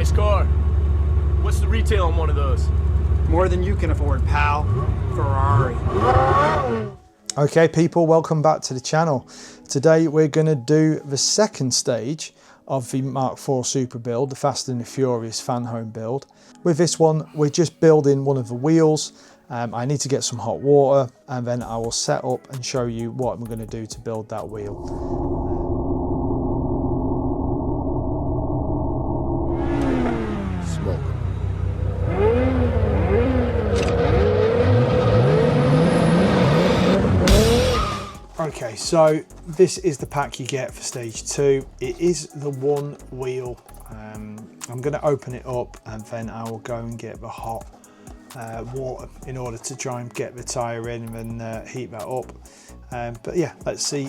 Nice car. What's the retail on one of those? More than you can afford, pal. Ferrari. Okay people, welcome back to the channel. Today we're going to do the second stage of the Mark IV Supra build, the Fast and the Furious Fanhome build. With this one, we're just building one of the wheels. I need to get some hot water and then I will set up and show you what I'm going to do to build that wheel. Okay, so this is the pack you get for stage 2. It is the one wheel. I'm going to open it up and then I will go and get the hot water in order to try and get the tyre in and heat that up. But yeah, let's see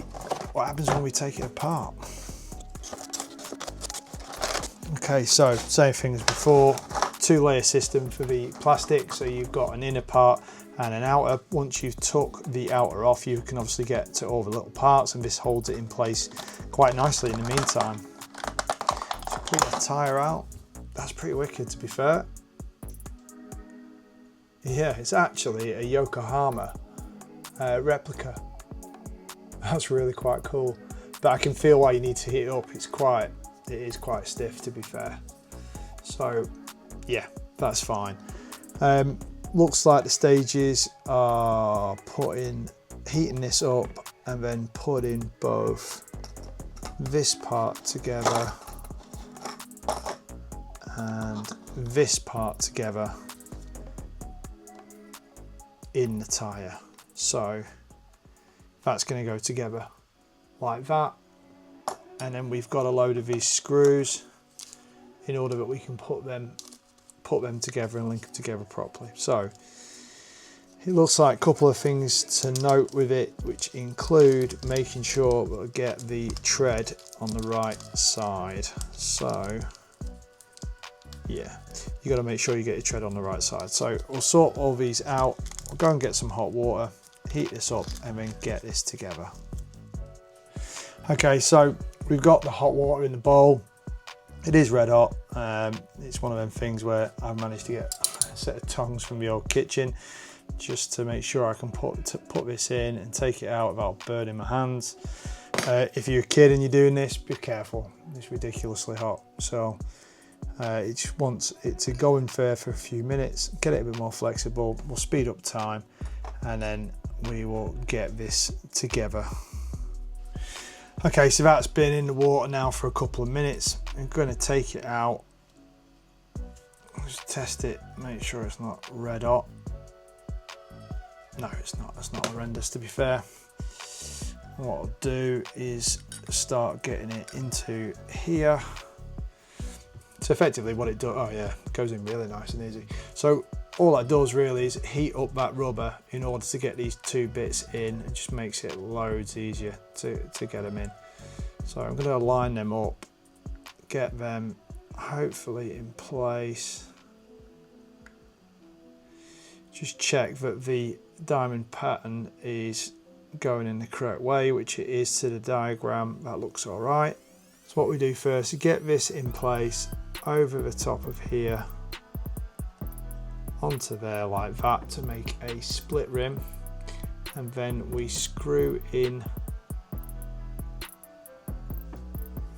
what happens when we take it apart. Okay, so same thing as before, 2-layer system for the plastic. So you've got an inner part and an outer. Once you've took the outer off, you can obviously get to all the little parts, and this holds it in place quite nicely in the meantime. So pull the tyre out. That's pretty wicked, to be fair. Yeah, it's actually a Yokohama replica. That's really quite cool. But I can feel why you need to heat it up. It is quite stiff, to be fair. So yeah, that's fine. Looks like the stages are heating this up and then putting both this part together and this part together in the tyre. So that's going to go together like that, and then we've got a load of these screws in order that we can put them together and link them together properly. So it looks like a couple of things to note with it, which include making sure that we get the tread on the right side. So yeah, you got to make sure you get your tread on the right side. So we'll sort all these out. We'll go and get some hot water, heat this up, and then get this together. Okay, so we've got the hot water in the bowl. It is red hot. It's one of them things where I've managed to get a set of tongs from the old kitchen just to make sure I can put this in and take it out without burning my hands. If you're a kid and you're doing this, be careful. It's ridiculously hot. So it just wants it to go in there for a few minutes, get it a bit more flexible. We'll speed up time and then we will get this together. Okay, so that's been in the water now for a couple of minutes. I'm going to take it out, just test it, make sure it's not red hot. No, it's not. That's not horrendous, to be fair. What I'll do is start getting it into here. So effectively what it does, oh yeah, it goes in really nice and easy. So all that does really is heat up that rubber in order to get these two bits in. It just makes it loads easier to get them in. So I'm going to line them up, get them hopefully in place. Just check that the diamond pattern is going in the correct way, which it is to the diagram. That looks all right. So what we do first is get this in place over the top of here onto there like that to make a split rim, and then we screw in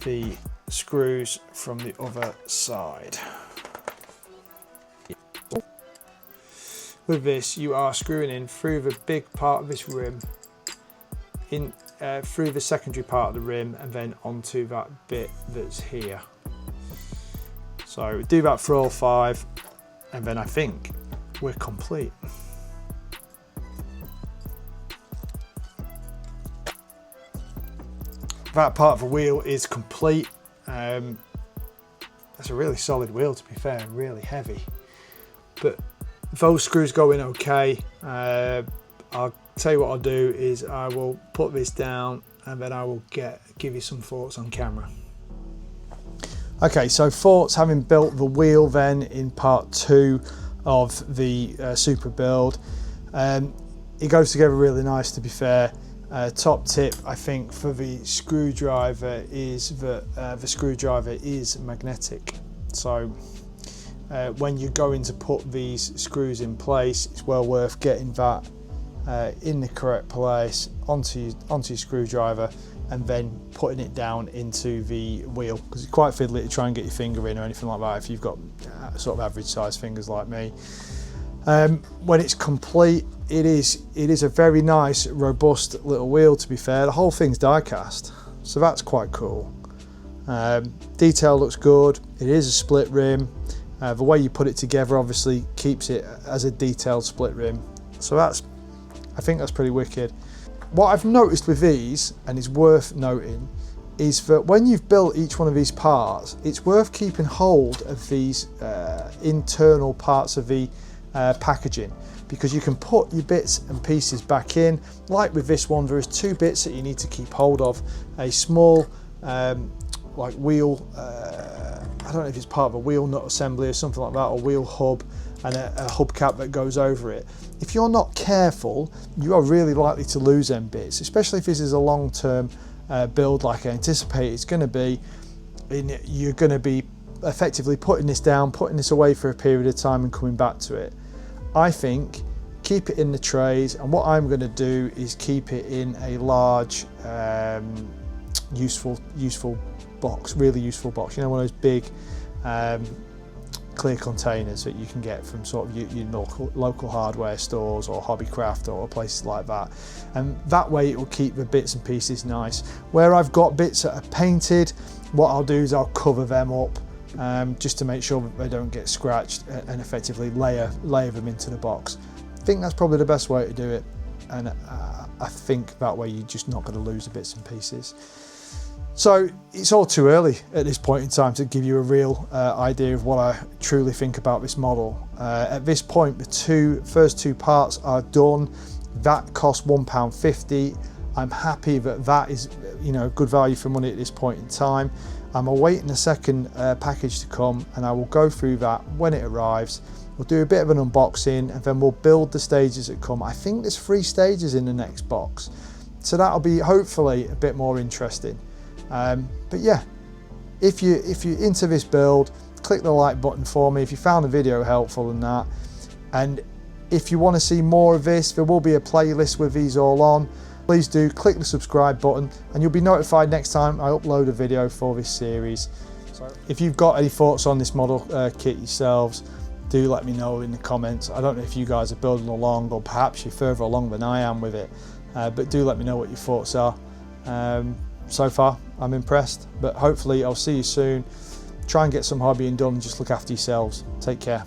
the screws from the other side. With this, you are screwing in through the big part of this rim, in through the secondary part of the rim, and then onto that bit that's here. So do that for all 5, and then I think we're complete. That part of the wheel is complete. That's a really solid wheel, to be fair, and really heavy. But those screws go in okay. I'll tell you what I'll do is I will put this down and then I will give you some thoughts on camera. Okay, so thoughts having built the wheel then in part 2 of the Supra build. It goes together really nice, to be fair. Top tip I think for the screwdriver is that the screwdriver is magnetic. So when you're going to put these screws in place, it's well worth getting that in the correct place onto your screwdriver, and then putting it down into the wheel, because it's quite fiddly to try and get your finger in or anything like that if you've got sort of average size fingers like me. When it's complete, it is a very nice, robust little wheel. To be fair, the whole thing's die cast, so that's quite cool. Detail looks good. It is a split rim. The way you put it together obviously keeps it as a detailed split rim, so I think that's pretty wicked. What I've noticed with these, and it's worth noting, is that when you've built each one of these parts, it's worth keeping hold of these internal parts of the packaging, because you can put your bits and pieces back in. Like with this one, there is two bits that you need to keep hold of: a small like wheel, I don't know if it's part of a wheel nut assembly or something like that, or wheel hub, and a hubcap that goes over it. If you're not careful, you are really likely to lose them bits, especially if this is a long-term build like I anticipate it's going to be. You're going to be effectively putting this down, putting this away for a period of time and coming back to it. I think keep it in the trays, and what I'm going to do is keep it in a large useful box, really useful box, you know, one of those big clear containers that you can get from sort of your local hardware stores or Hobbycraft or places like that, and that way it will keep the bits and pieces nice. Where I've got bits that are painted, what I'll do is I'll cover them up just to make sure that they don't get scratched, and effectively layer them into the box. I think that's probably the best way to do it, and I think that way you're just not going to lose the bits and pieces. So it's all too early at this point in time to give you a real idea of what I truly think about this model. At this point, the first two parts are done. That cost £1.50. I'm happy that that is, you know, good value for money at this point in time. I'm awaiting the second package to come, and I will go through that when it arrives. We'll do a bit of an unboxing, and then we'll build the stages that come. I think there's 3 stages in the next box, so that'll be hopefully a bit more interesting. But yeah, if you're into this build, click the like button for me if you found the video helpful and that. And if you want to see more of this, there will be a playlist with these all on. Please do click the subscribe button, and you'll be notified next time I upload a video for this series. So if you've got any thoughts on this model kit yourselves, do let me know in the comments. I don't know if you guys are building along, or perhaps you're further along than I am with it, but do let me know what your thoughts are. So far, I'm impressed, but hopefully I'll see you soon. Try and get some hobbying done, just look after yourselves. Take care.